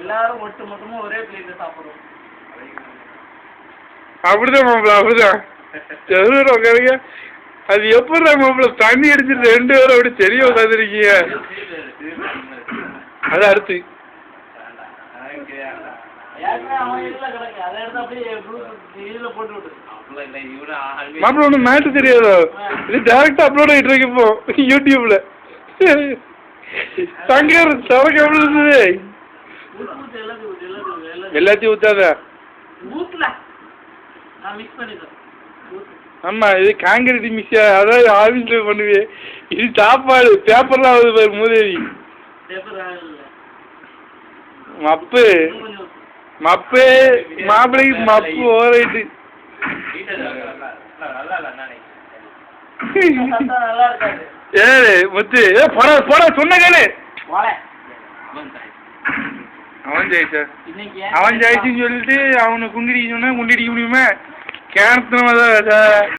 எல்லாரும் ஒட்டு மொத்தமா ஒரே பிளேட்ல சாப்பிடுறோம். அப்படிதான் மாப்பிள்ள, அப்படிதான் செதுற உட்காருங்க. அது எப்படி மாப்பிள்ள தண்ணி அடிச்சுட்டு 2 பேரும் அப்படி தெரிய உட்காந்துருக்கீங்க? அது அடுத்து மாப்பிள்ள ஒன்றும் மேட்ரு தெரியாதோ? இது டேரக்டா அப்லோட் ஆகிட்டு இருக்கு இப்போ யூடியூப்ல. சங்கர் சரக்கு எப்படி இருந்தது? எல்லாத்தையும் ஊத்தாத. ஆமா, இது காங்கிரீட் மிக்ஸா, அதாவது ஆவின்ல பண்ணுவே. இது சாப்பாடு பேப்பர்லாம் ஆகுது பாரு மூதேவி. மப்பு மப்பு மாப்பிள்ளைக்கு மப்பு ஓரைட்டு. ஏ முத்து போட போட சொன்ன கேளு. அவன் ஜெயிச்சா, அவன் ஜெயிச்சுன்னு சொல்லிட்டு அவனை குண்டிடிக்க சொன்னா குண்டிடிக்க முடியுமா? கேனத்துல